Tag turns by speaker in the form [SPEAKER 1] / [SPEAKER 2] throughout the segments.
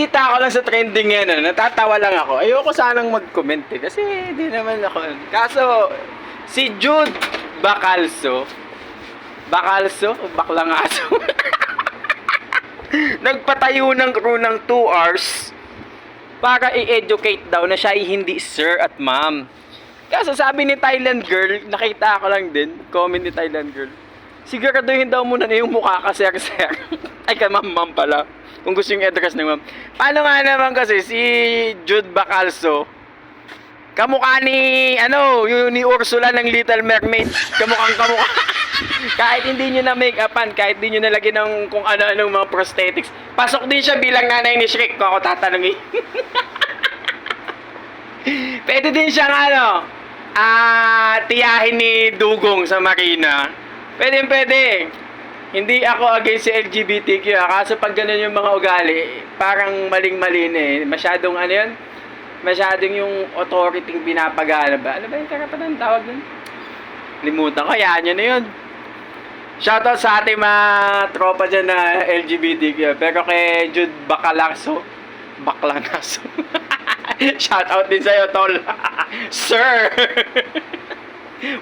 [SPEAKER 1] Kita ko lang sa trending yan, natatawa lang ako. Ayoko sanang mag-comment kasi hindi naman ako. Kaso, si Jude Bacalso, o Baklangaso, nagpatayo ng crew ng 2 hours para i-educate daw na siya ay hindi sir at ma'am. Kaso sabi ni Thailand Girl, nakita ko lang din, comment ni Thailand Girl, siguraduhin daw muna na yung mukha ka sir. Ay ka ma'am pala. Kung gusto yung address ng ma'am. Paano nga naman kasi si Jude Bacalso, kamukha ni, ni Ursula ng Little Mermaid. Kamukha. Kahit hindi nyo na make-upan, kahit hindi nyo nalagyan ng kung ano-anong mga prosthetics, pasok din siya bilang nanay ni Shrek ko ako tatanungin. Pwede din siyang tiyahin ni Dugong sa Marina. Pwede. Hindi ako against sa LGBTQ, kaso pag ganun yung mga ugali, parang maling-mali na eh. Masyadong masyadong yung authority pinapagana ba? Ano ba yung karapatan tawag dun? Limutan ko, yan na yun. Shoutout sa ating mga tropa dyan na LGBTQ. Pero kay Jude Bacalso, shoutout din sa'yo, tol. Sir!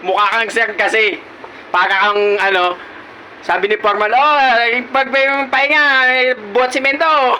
[SPEAKER 1] Mukha kang sir kasi. Para kang, sabi ni Formal, pag may pahinga, buhat simento.